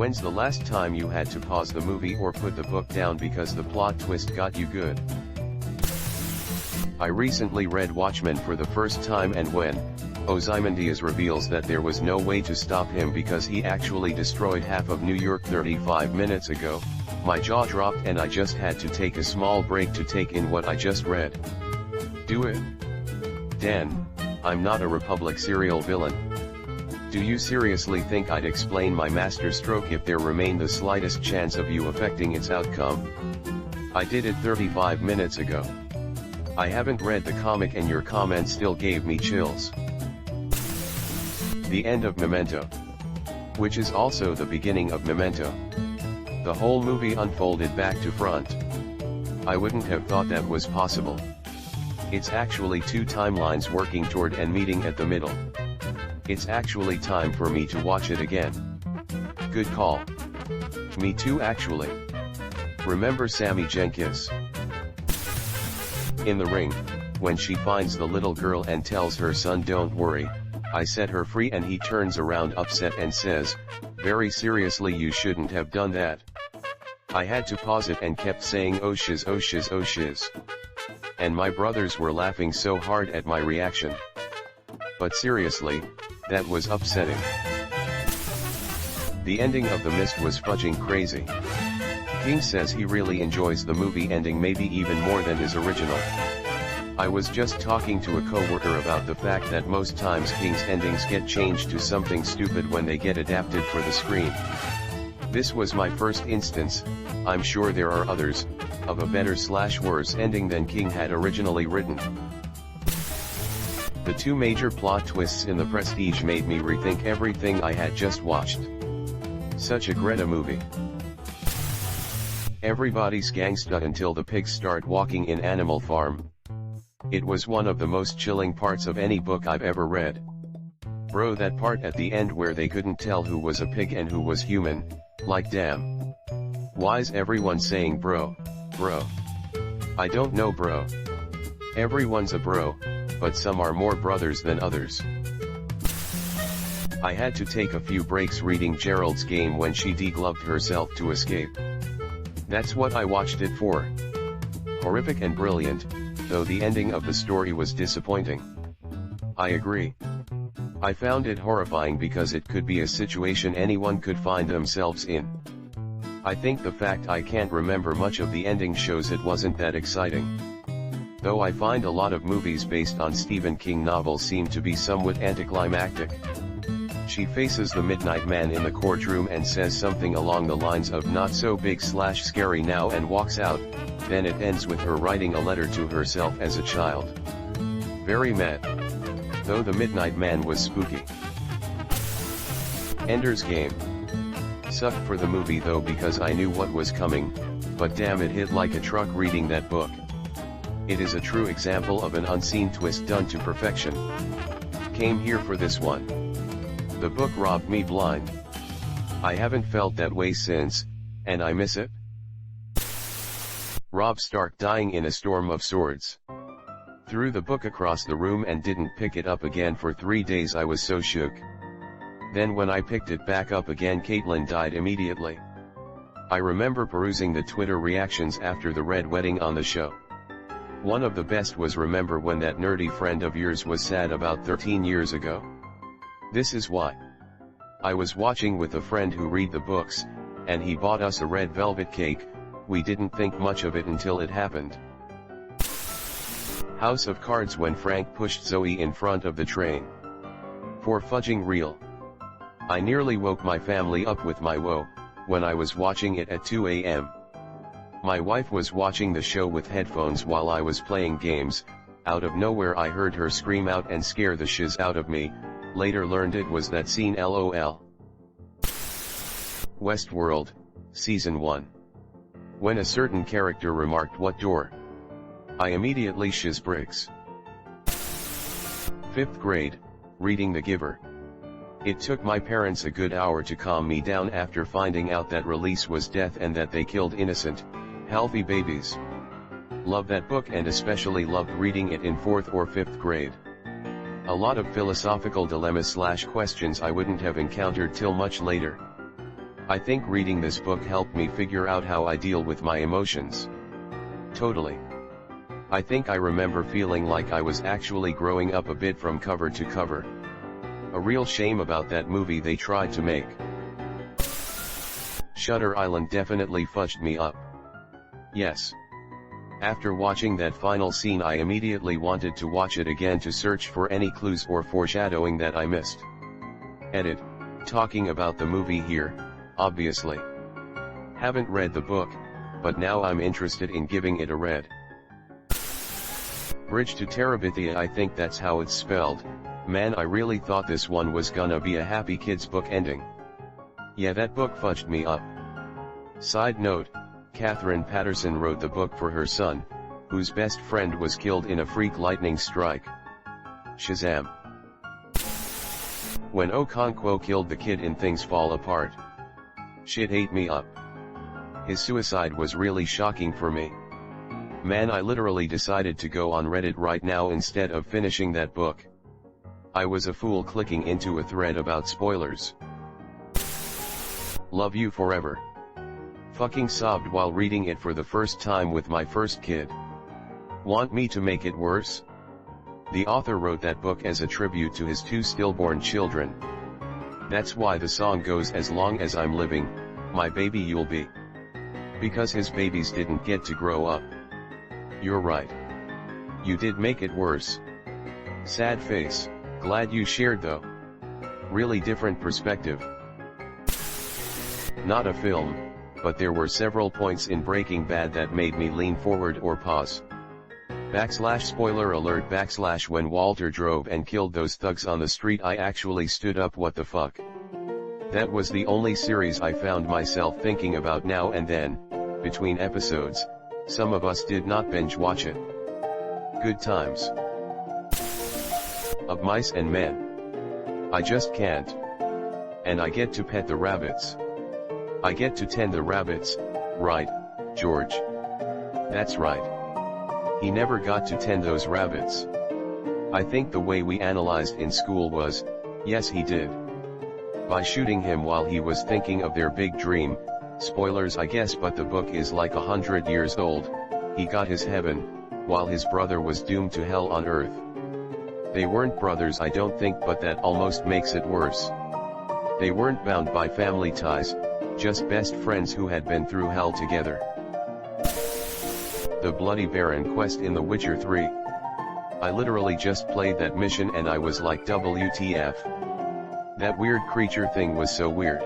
When's the last time you had to pause the movie or put the book down because the plot twist got you good? I recently read Watchmen for the first time, and when Ozymandias reveals that there was no way to stop him because he actually destroyed half of New York 35 minutes ago, my jaw dropped and I just had to take a small break to take in what I just read. Do it? Dan, I'm not a Republic serial villain. Do you seriously think I'd explain my masterstroke if there remained the slightest chance of you affecting its outcome? I did it 35 minutes ago. I haven't read the comic and your comment still gave me chills. The end of Memento. Which is also the beginning of Memento. The whole movie unfolded back to front. I wouldn't have thought that was possible. It's actually two timelines working toward and meeting at the middle. It's actually time for me to watch it again. Good call. Me too actually. Remember Sammy Jenkins? In the ring, when she finds the little girl and tells her son don't worry, I set her free, and he turns around upset and says, very seriously you shouldn't have done that. I had to pause it and kept saying oh shiz oh shiz oh shiz. And my brothers were laughing so hard at my reaction. But seriously, that was upsetting. The ending of The Mist was fudging crazy. King says he really enjoys the movie ending maybe even more than his original. I was just talking to a coworker about the fact that most times King's endings get changed to something stupid when they get adapted for the screen. This was my first instance, I'm sure there are others, of a better/worse ending than King had originally written. The two major plot twists in The Prestige made me rethink everything I had just watched. Such a Greta movie. Everybody's gangsta until the pigs start walking in Animal Farm. It was one of the most chilling parts of any book I've ever read. Bro, that part at the end where they couldn't tell who was a pig and who was human, like damn. Why's everyone saying bro, bro? I don't know bro. Everyone's a bro, but some are more brothers than others. I had to take a few breaks reading Gerald's Game when she degloved herself to escape. That's what I watched it for. Horrific and brilliant, though the ending of the story was disappointing. I agree. I found it horrifying because it could be a situation anyone could find themselves in. I think the fact I can't remember much of the ending shows it wasn't that exciting. Though I find a lot of movies based on Stephen King novels seem to be somewhat anticlimactic. She faces the Midnight Man in the courtroom and says something along the lines of not so big/scary now and walks out, then it ends with her writing a letter to herself as a child. Very mad. Though the Midnight Man was spooky. Ender's Game. Sucked for the movie though because I knew what was coming, but damn it hit like a truck reading that book. It is a true example of an unseen twist done to perfection. Came here for this one. The book robbed me blind. I haven't felt that way since, and I miss it. Robb Stark dying in A Storm of Swords. Threw the book across the room and didn't pick it up again for 3 days. I was so shook. Then when I picked it back up again, Caitlin died immediately. I remember perusing the Twitter reactions after the Red Wedding on the show. One of the best was remember when that nerdy friend of yours was sad about 13 years ago. This is why. I was watching with a friend who read the books, and he bought us a red velvet cake. We didn't think much of it until it happened. House of Cards when Frank pushed Zoe in front of the train. For fudging real. I nearly woke my family up with my woe, when I was watching it at 2 a.m. My wife was watching the show with headphones while I was playing games. Out of nowhere I heard her scream out and scare the shiz out of me. Later learned it was that scene LOL. Westworld, Season 1. When a certain character remarked what door, I immediately shiz bricks. 5th grade, reading The Giver. It took my parents a good hour to calm me down after finding out that release was death and that they killed innocent, healthy babies. Love that book and especially loved reading it in 4th or 5th grade. A lot of philosophical dilemmas/questions I wouldn't have encountered till much later. I think reading this book helped me figure out how I deal with my emotions. Totally. I think I remember feeling like I was actually growing up a bit from cover to cover. A real shame about that movie they tried to make. Shutter Island definitely fudged me up. Yes. After watching that final scene, I immediately wanted to watch it again to search for any clues or foreshadowing that I missed. Edit. Talking about the movie here, obviously. Haven't read the book, but now I'm interested in giving it a read. Bridge to Terabithia, I think that's how it's spelled. Man, I really thought this one was gonna be a happy kids book ending. Yeah, that book fudged me up. Side note, Catherine Patterson wrote the book for her son, whose best friend was killed in a freak lightning strike. Shazam. When Okonkwo killed the kid in Things Fall Apart, shit ate me up. His suicide was really shocking for me. Man, I literally decided to go on Reddit right now instead of finishing that book. I was a fool clicking into a thread about spoilers. Love you forever. Fucking sobbed while reading it for the first time with my first kid. Want me to make it worse? The author wrote that book as a tribute to his 2 stillborn children. That's why the song goes, as long as I'm living, my baby you'll be. Because his babies didn't get to grow up. You're right. You did make it worse. Sad face. Glad you shared though. Really different perspective. Not a film, but there were several points in Breaking Bad that made me lean forward or pause. Spoiler alert / when Walter drove and killed those thugs on the street, I actually stood up. What the fuck? That was the only series I found myself thinking about now and then, between episodes. Some of us did not binge watch it. Good times. Of Mice and Men. I just can't. And I get to pet the rabbits. I get to tend the rabbits, right, George? That's right. He never got to tend those rabbits. I think the way we analyzed in school was, yes he did. By shooting him while he was thinking of their big dream, spoilers I guess, but the book is like 100 years old, he got his heaven, while his brother was doomed to hell on earth. They weren't brothers I don't think, but that almost makes it worse. They weren't bound by family ties, just best friends who had been through hell together. The Bloody Baron quest in The Witcher 3. I literally just played that mission and I was like WTF. That weird creature thing was so weird.